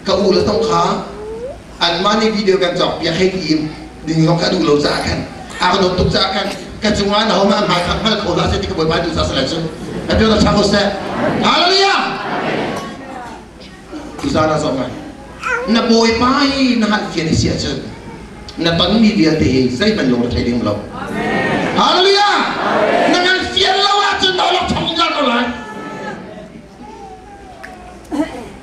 kau ulas tong kha an mani video kan jok ya hai tim ding ngok ka du lo za kan a ko tuk za kan ka chunga na ma ma kha ko la se ti ko boy ba du sa sa la su a pyo ta cha ko se hallelujah tu za na so ma na boy pai na hal fian sia chen na pan mi dia te sai ban lo thai ding lo amen hallelujah na ngan fian lo a chen lo thong ja ko la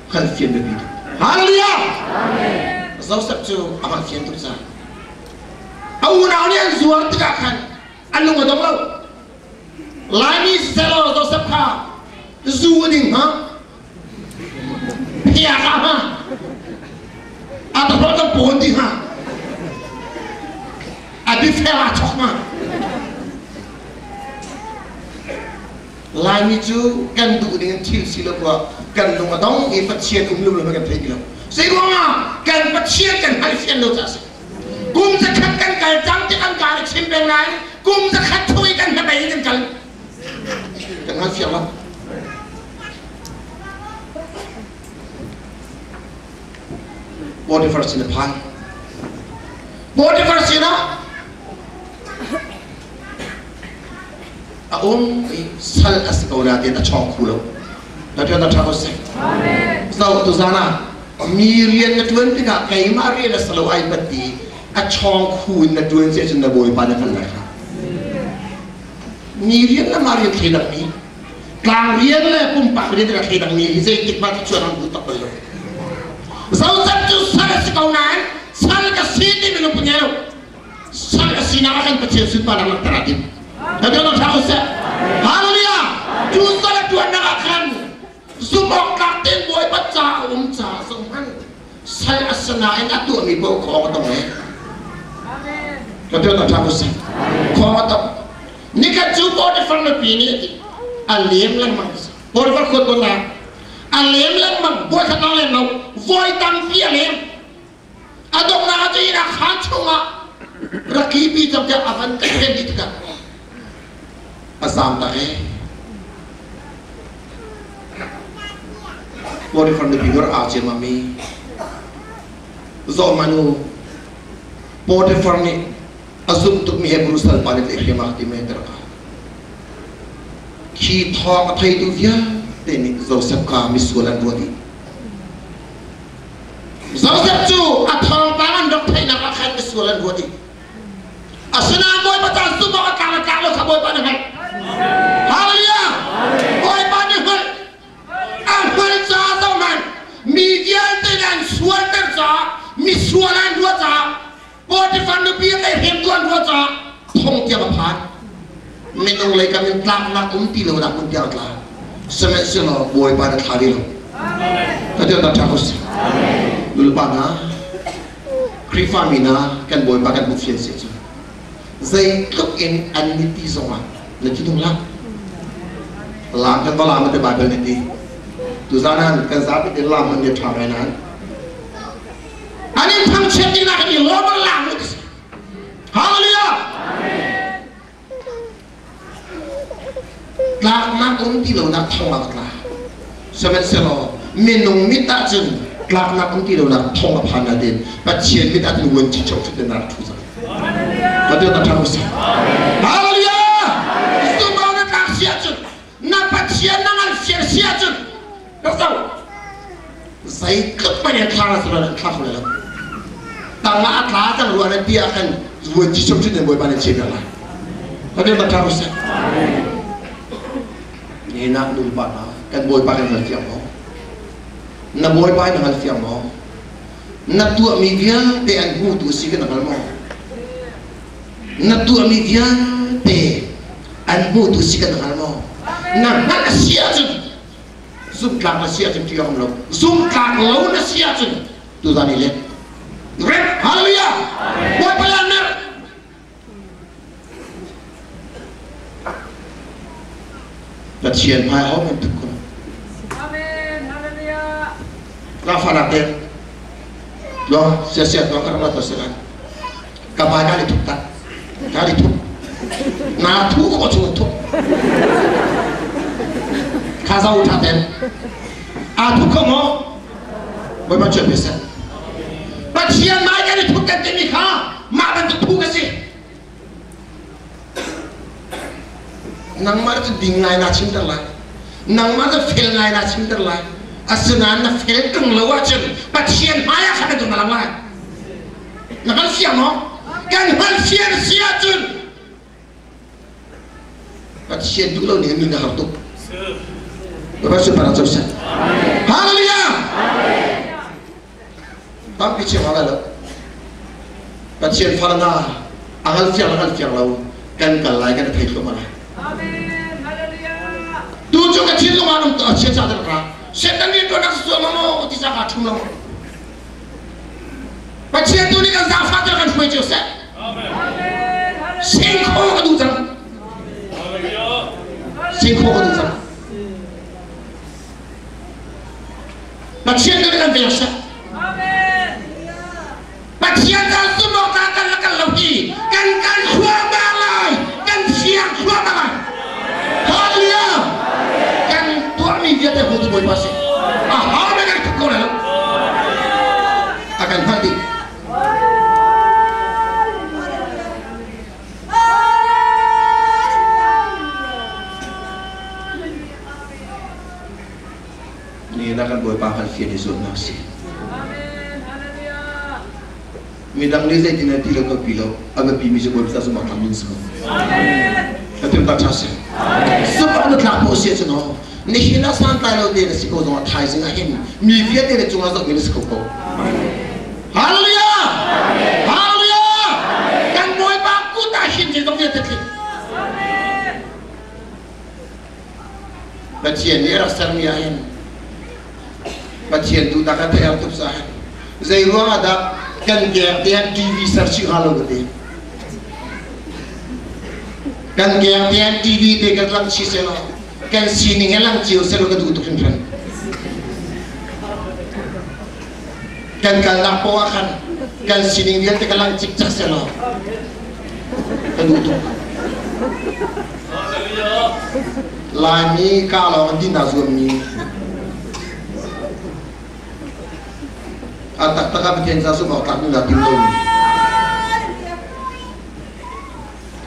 hal fian de bi hallelujah amen zo sap chu a fian tu za au na ni an zuar ta kan an lo dong lo lai ni selo zo sap kha zu ding ha pia ka ha atau kalau pohon di ha, ada fela cokma. Lain itu kan tu dengan cil sila buat kan lu ngadong efat sian lu makan pergi lo. Segala kan pecian kan halisian lo tas. Kum sekat kan kal cantik kan kal cimbeng lain. Kum sekat tui kan nabai kan kal. Jangan siapa. Body first in the pie. Body first in the Aum sal as kau dah tiada cong kulo. Nanti kita tahu sih. So tu sana mirian natuan tiga kai mari ada selalu ai peti a cong kulo natuan sih cenda boy pada kan mereka. Mirian lah mari khidak ni. Klarian lah pumpak dia tidak khidak ni. Saya tikmat curang buta perlu. Saudara tu salah sekaunan, salah kesini belum punya lo, salah kesini akan kecil sudah nak terakhir. Tapi orang tahu sah, haleluya. Tu salah Tuhan nak akan, semua kakten boy baca umca semua, salah senang enggak tu ni bawa kau ketemu. Tapi orang tahu sah, kau ketemu. Ni kan cuba di film ini, alim lang mas, boleh berkot boleh. Alem lang mag boy ka nang no voy tang fi alem adok na ato ina khanchunga rakibi jab ja avan ka dit ka asam ta hai body from the bigger ache mami zo manu body from ni asum tuk mi he brusal palet ekhe makti me terka ki thong thai tu via ini Joseph kami sualan buati. Joseph tu atau pangan dokter nak akan sualan buati. Asana boy baca semua kalau kaboy panah. Haleluya. Boy panah. Apa sahaja man. Media dengan sualan terca, misualan dua ca. Boy panah biar hem tuan dua ca. Thong tiap apa? Menung lagi kami tak umti lo nak umti lah. Semet selo boy pada hari lo. Tadi orang takut. Lupa na. Krifamina kan boy pada bufian seju. Zai klub in aniti zona. Nanti tu lah. Lam kan balam ada Bible nanti. Tu sana kan sahabat di lam dia tharanan. Ani thang ceti nak ni lomar lam. Haleluya. Kelak nak umti lo nak thong mak lah. Semet selo minung mita jen. Kelak nak umti lo nak thong apa nadin. Pacien mita jen wenci cok tu nak tu sah. Betul tak tahu sah. Haleluya. Semua orang tak siap jen. Nak pacien nangal siap jen. Tahu? Saya kepada kelas orang kelas orang. Tangga kelas yang luar dia akan wenci cok tu dan boleh balik cekal lah. Betul tak tahu sah. Ni nak dulu bana kan boy pakai hal fiam mo, na boy pakai hal fiam mo, na tua media te an hu tu si kan hal mo, na tua media te an hu tu si kan hal mo, na nak siapa tu, zoom klang siapa tu tiang lo, zoom klang lo na siapa tu, tu tadi le, haleluya, boy pakai ner. Pacien pai ho men tukun. Amen. Haleluya. La fanate. Lo sia-sia to karena to seran. Kapal kali tuktak. Kali tuk. Na tu ko tuk. Kaza utaten. A tu ko mo. boy ba chot besa ba chian mai ka ni thuk kan te mi kha ma ban tu thuk ka si nang mar tu ding ngai na chim tar la nang mar tu fel ngai na chim tar la asunan na fel tung lo wa chen ba chian mai ka ka tu na la ma na kan siam no kan hal sian sia chun ba chian du lo ni mi na har tu ba su para chot sa haleluya Bang piche wala lo, patien farana, angal fiang lau, kan kalai kan thai lo mana. Amen, haleluya. Tu jo ka chin lo manum ta chen sa ta ra, setan ni to nak so mamo ti sa ka thum lo. Patien tu ni kan za fa ta kan fue jo sa. Amen, haleluya. Sing kho ka du jang. Haleluya. Sing kho ka du jang. Patien tu ni kan biasa. Patien kan semua kan lebih kan suam balai kan siang suam balai haleluya kan tuan ni dia dah butuh boy pasti hal mereka kau nak akan mati ni nak kan boy pahal fian di zona nasi midang ni saya tina pilo ke pilo agak pimi sebab kita semua kambing semua. Tapi tak terasa. Sebab nak nak posisi tu no. Ni hina santai lo dia si kau jangan thai sing ahim. Mivia dia cuma sok milis kau. Haleluya. Haleluya. Kan boy baku tak him je dong dia tekik. Bacaan ni rasa ni ahim. Bacaan tu tak ada yang tu sah. Zai ruang ada kan dia TV searching halo gede kan dia TV de kan lang siselo kan sini ngelang ciu selo ke tutup kan kan lapo kan sini dia te kalang cicak selo ke tutup lani kalau di nazum ni atak takap bikin sasu mau tak nggak tinggal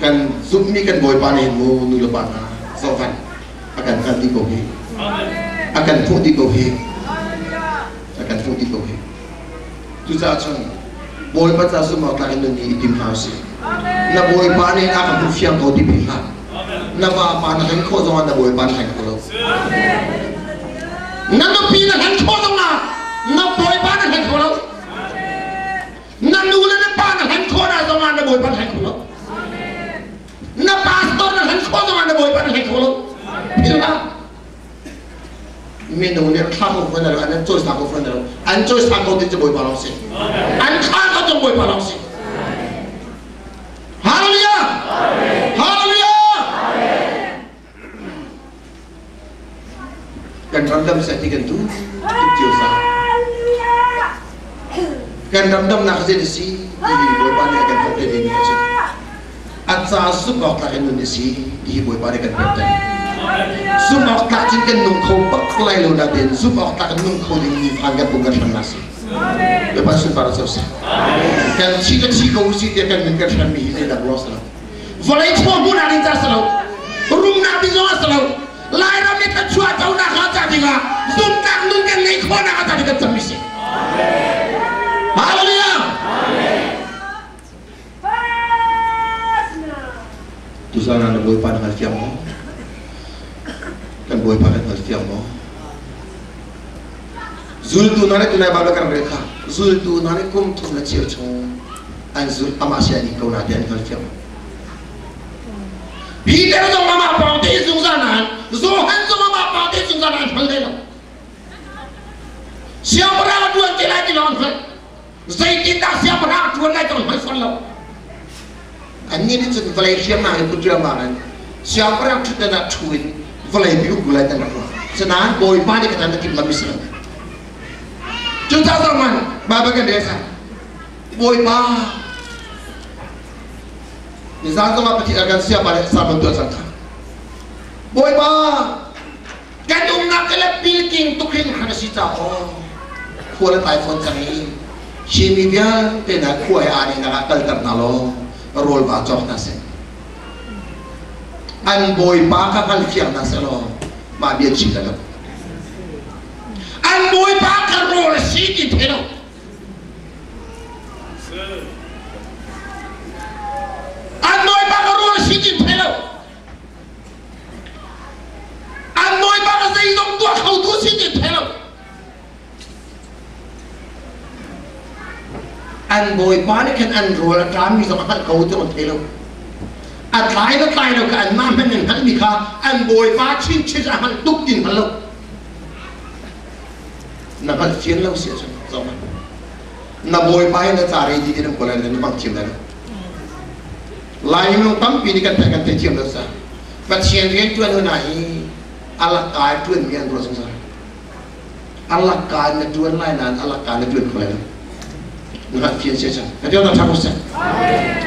kan sumni kan boy panen mu nulu panah sopan akan ganti kopi akan putih kopi akan putih kopi tu sahaja boy pas sasu mau tak Indonesia di house na boy panen akan berfiang kau di pihak na ba panah kan kau jangan na boy panen kau na tu pihak kan kau jangan na boy panen kan kau na nula na panen kan kau na jangan na boy panen kau na pastor na kan kau jangan na boy panen kau bila minum ni kau pun ada an choice kau pun ada an choice kau tu boy panen sih an kau tu boy panen sih haleluya haleluya kan randam saya tiga tu tiada kan randam nak jadi si ini boy panen akan kau jadi ni aja atsa subak tak Indonesia di boy panen kan berarti subak tak cincin nungkau paklai lo naden subak tak nungkau di angkat bukan nasi lepas itu para saudara kan jika usi dia akan mengkat kami ini dah berusaha volai semua pun ada yang selalu rum nabi semua selalu lain orang itu cuaca tahu nak kata dia suntak nungkan naik kau nak kata dia termisi haleluya tu sana ada boy panen hal mo kan boy panen hal mo zul tu nane tu naik babakar mereka zul tu nane kum tu nak cium cium anzul amasya ni kau nak dia hal mo Peter tu mama pauti sungsanan Zohan tu mama pauti sungsanan hal dia siapa orang tuan tidak dilawan Zaitin tak siapa orang tuan lagi orang hal Ani ni tu valai siapa yang putra makan siapa orang tu nak tuin valai biu gulai tanah senang boy pada kita nak kita misal Juta zaman babakan desa boy pa ni zaman apa tidak akan siapa yang sama tuan sangka boy pa kan nak kelap pilking tukin hana sita oh kuala iPhone kami simi dia tena kuai ani nak kaltar nalo roll bacok nase an boy pa ka kal kiam nase lo ma biar cita lo an boy pa ka roll si di thelo an boy pa ka roll si di thelo an boy pa ka sai dong tua khau tu si di thelo an boy pa ni kan an roll atram mi sama kan kau tu on thelo atlai lo ka an ma men han mi kha an boy pa chin chin han tuk din han lo na kan fian lo sia sama na boy pa na chare di din ko lan ni bang chim la lai mi tam pi ni kan te chim lo sa pa chien rien tu an nai ala kai tu mi an ro sa ala kai na tu lai nan ala kai na tu ko lan na fian sia sa ka dia na tha ko sa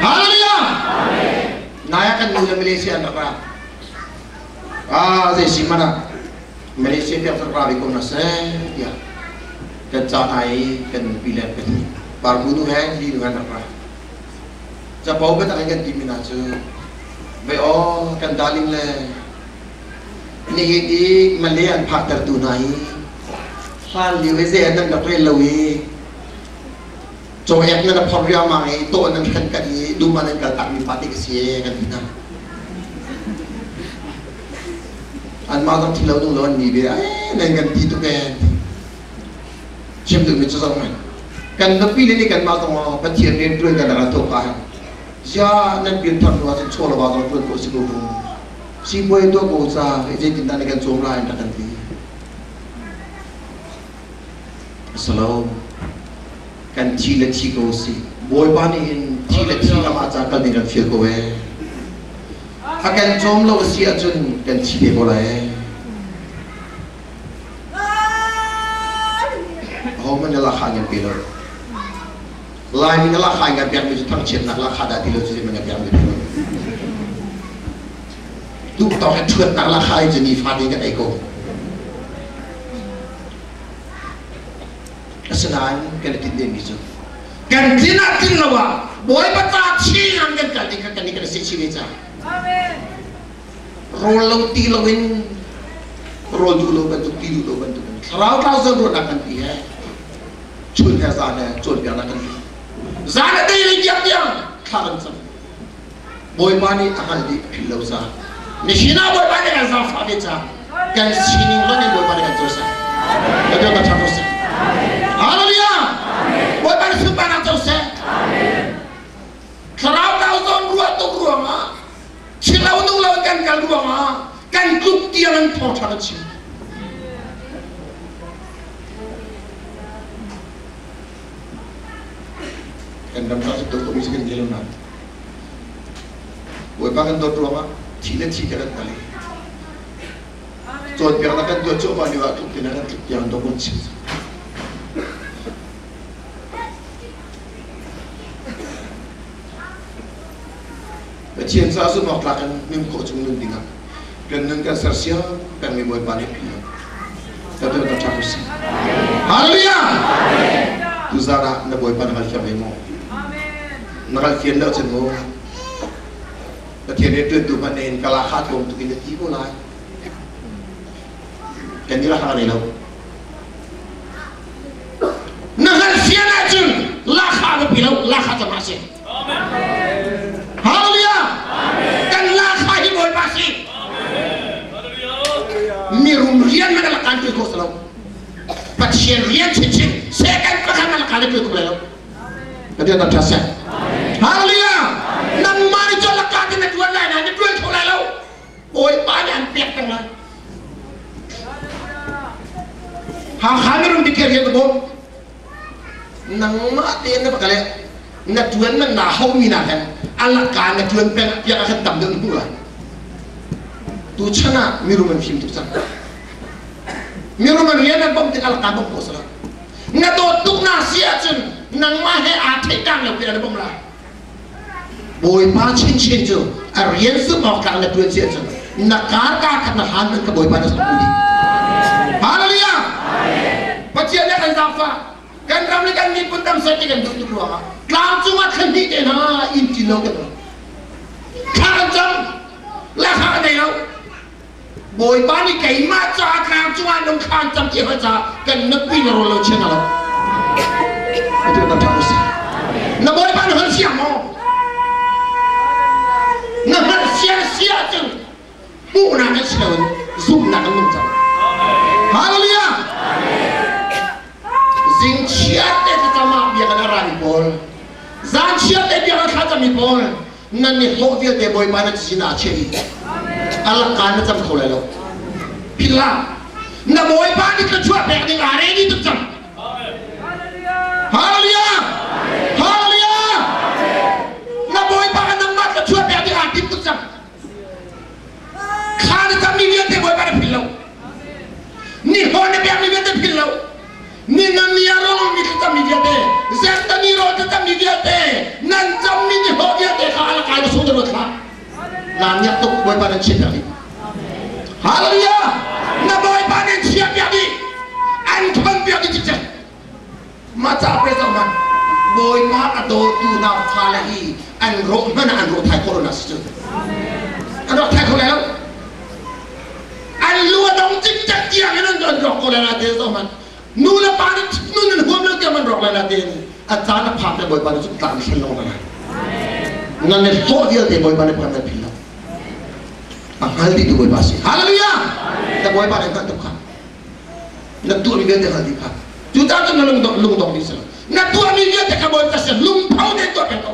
haleluya naya kan mula Malaysia nak ra saya si mana Malaysia dia terlalu ikut nasi ya kerja ai kan pilih kan baru tu hai di dengan nak ra jauh betul kan di mana tu oh kan daling le ni di Malaysia pak tertunai hal liu saya nak dapat lawi coba yang nak perlu mai tu nak kan kali dua nak tak mi pati kesia kan kita an mau tak tilau tu lawan ni dia nak ganti tu kan cem tu macam mana kan tapi ni kan mau tak pecian ni tu kan ada tu kan ya nak biar tak luar sekolah baru tu kau sekolah si boy tu kau sah jadi kita ni kan jumlah yang tak ganti Assalamualaikum kan cila kau si boy panin cila nama cakal dengan feel kau akan jomlo si ajun kan cila kau oh mana lah hanya pilot lain lah hanya biar macam tang cien nak lah ada pilot jadi mana biar pilot tu tahu kan tuan nak lah hanya jenis fadi kan ego kesenangan kan tidak bisa kan tidak lawa boy bata cian kan kan ikan sisi beca amin roll tilawin roll dulu bentuk tilu bentuk serau kau sebut akan dia cun sana cun biar akan sana dia yang kawan sama boy mani akan di pilau sa nishina boy mani kan sama beca kan sini mana boy mani kan dosa ada macam dosa haleluya boy mani subhana dosa serau kau zon ruat tu ruang silau tu lawan kan ruang kan klub tiang thau thau chi kan dalam satu tu komisi kan jalan nak boy pakan tu ruang cila cila kali so biar nak kan tu coba ni waktu kita nak yang tu pun sih Cian sa su mak lakan nim ko chung nun dinga kan nun kan sarsia kan mi boy panik pia tapi tak cakap sih haleluya tu zara na boy panik alfian mo amen na alfian dah cemo Tiada tu panen kalau hat kom tu kita tibo lah kan dia lah ni lo na alfian ajun lah hat pilau lah hat masih amen haleluya kan lah khai boy pasti mirum rian mana kan tu ko salam patien rian cincin saya kan pakai mana kali tu ko lalu dia tak terasa haleluya nang mari jolak kaki na tuan lain hanya tuan ko lalu boy panjang pek tengah mirum dikir dia tu nang mati na pakai na tuan na nahau minakan anak kan na tuan pen yang akan tamdan pula tu cina miruman film tu sana miruman rian na bom tinggal kabuk ko salah na to tuk nasi acun nang mahe ate kang lebih ada bom lah boy pa chin tu rian semua kang na tuan si acun na kar na han ke boy pa na sabudi haleluya pacian dia kan zafa kan ramai kan ni pun tam saja kan duduk dua. Kalau cuma kendi dena inti lo kan. Kan jam lah kan dena. Boy bani kai macam kalau cuma dong kan jam dia baca kan negeri nyorol channel. Itu tak tahu sih. Nak boy bani hal siapa mo? Nak hal siapa tu? Bukan nak siapa, zoom nak nunggu. Haleluya. Zing siat itu sama biar kena rani pol. Zang siat itu biar kena kami pol. Nanti hobiat dia boy mana cina ceri. Allah kan macam kau lalu. Bila, nak boy mana kecuali biar ni hari ini tu jam. Haleluya. Haleluya. Nak boy mana nama kecuali biar ni hari tu jam. Kan kami biar dia boy mana pilau. Ni hone biar ni biar dia pilau. Ni nani arong ni kita midiate, zeta ni ro kita midiate, nan jam ni hobiate kalau kalau sudah berkah, nani tu boy pada siapa ni? Haleluya, na boy pada siapa ni? Anton biar dicuci, macam apa zaman? Boy pada tu na falahi, anro mana anro Thai corona situ, anro Thai corona, anlo dong cicak dia kan anro corona dia zaman. Nula parit, nula huam lagi aman rok lana den. Acara pakai boy parit itu tak bisa lama lagi. Nana dia deh boy parit pakai pilau. Hal itu boy pasti. Haleluya. Tak boy parit tak tukar. Nak tua minggu dia hal dikah. Juta tu nulung dong di sana. Nak tua minggu dia boy kasih lumpau dia tua peto.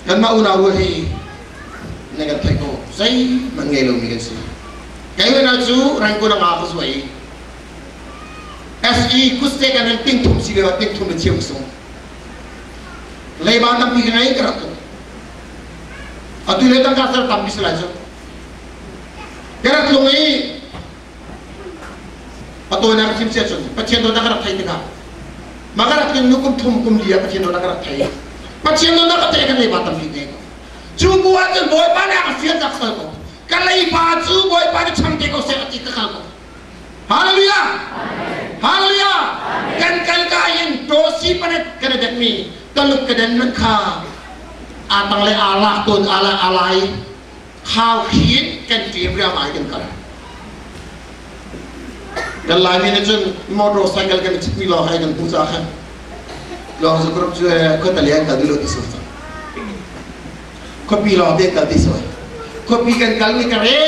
Kan mau nawari. Negat teko. Saya mengelak minggu sini. Kaya na tu rangko na ngapos way. SE kuste kanan tingtum sigaw tingtum na chiyusong. Laiban ang pikinay karato. At ulit ang kasar tampis na siya. Karat lungi. Patuwa na kasim siya siya. Patsiyendo na karatay tika. Makarat yung nukum tum liya patsiyendo na karatay. Patsiyendo na karatay ka laiban ang pikinay. Chubuat yung boy pa na kasiyat aksal ko. Kalai baju boy pada cantik kau seperti kekal. Haleluya. Haleluya. Kan kain dosi pada kena demi kalau kedan mereka atang le Allah tun Allah alai kau hit kan dia beramai kan kau. Dan lain ini cun motorcycle kan cipmi loh hai kan pusahan. Loh sekarang juga kau terlihat kau dulu disusah. Kau bilang dia kau disusah. Kopi kan kali ni kare,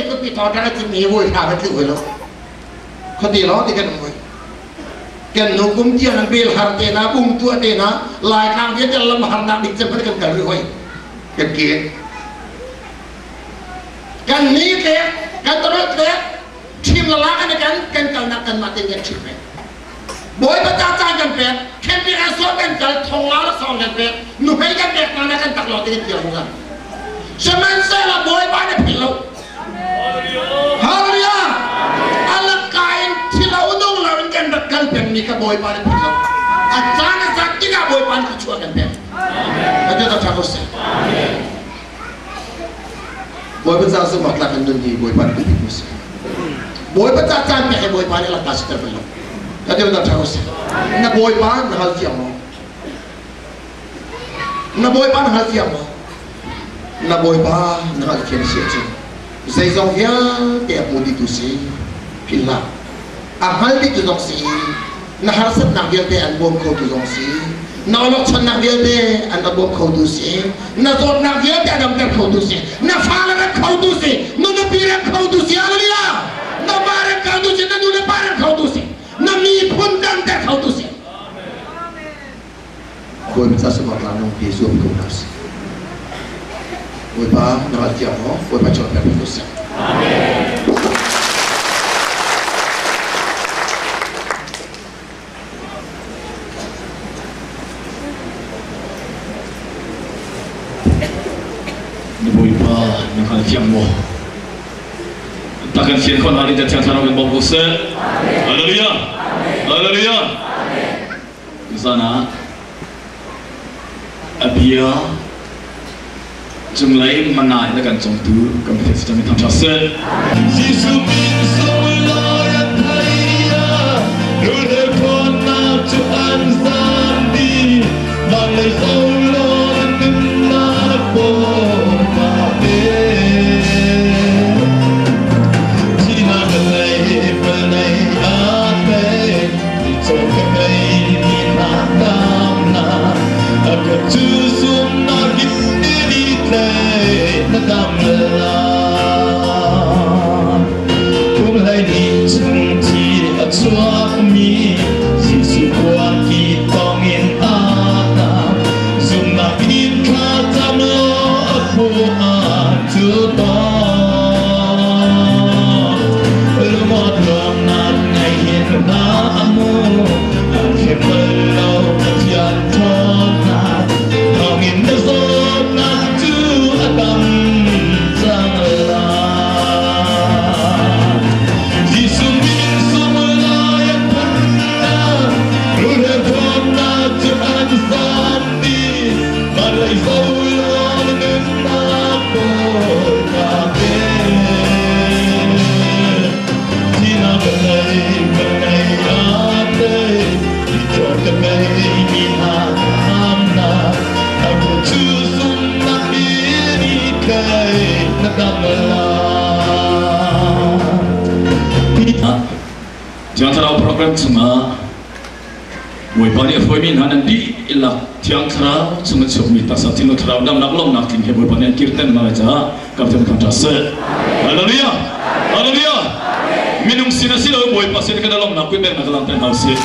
kopi thawda tu ni boleh habat tu boleh. Kodi lo dia kan boleh. Kan nukum dia nak bel harta na, tua dia na, lai kang dia dalam harta dicemper kan kali boleh. Kan kian. Kan ni ke, kan terus ke, tim lelakan kan kal nak kan mati kan tim. Boy bercaca kan pe, kan dia asal kan kal thongal song kan pe, nuhai kan pe mana kan tak lo dia bukan. Semasa boy pada pilau. Haleluya. Allah kain pilau dong lawan kan bekal pemnika boy pada pilau. Acara sakti ka boy pada kecuali kan pem. Ada tak tahu sih. Boy besar semua kelak dunia boy pada pilau. Boy besar cantik boy pada lepas terpilau. Ada tak tahu sih. Na boy pada hal siapa? Na boy pada hal siapa? Na boy ba na alkian siya. Zai zong ya tiap mudi tu si pila. Ahal di tu zong si. Na harasat nak dia te an bom kau tu zong si. Na olok chan nak dia te an bom kau tu si. Na zon nak dia te an bom kau tu si. Na fala nak kau tu si. Na pira kau tu si. Haleluya. Na barang kau tu si. Na nuna barang kau tu si. Na mi pun dan ter kau tu si. Boy bisa semua lanung Yesus kau nasi. Boy pa nakatiyak mo, boy pa chot na pitos siya. Amen. Boy pa nakatiyak mo. Takkan siya kon hari datang sarang ng bagus. Haleluya. Haleluya. Di sana abia chúng lấy mà nại là cần trong thứ cần phải cho mình tham gia sân. mi si qua ki tongin ata zum na in kha tam lo pu an tu to lu mot long nan ngai hin na amu ke lo tian thon na tongin na so na tu atam sang la Jangan terlalu program cuma Woi bani foi min hanan di ilah tiang terau cuma submita satino terau dam nak long nak tinggi woi bani kirtan malaja kapten kantrase. Haleluya, haleluya. Minum sina sila woi pasir ke dalam nak kuiber nak lantai hausi.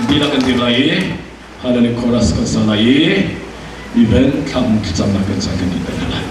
Tidak kentir lagi, ada ni koras kesalai, event kamu kita nak kerjakan di dalam.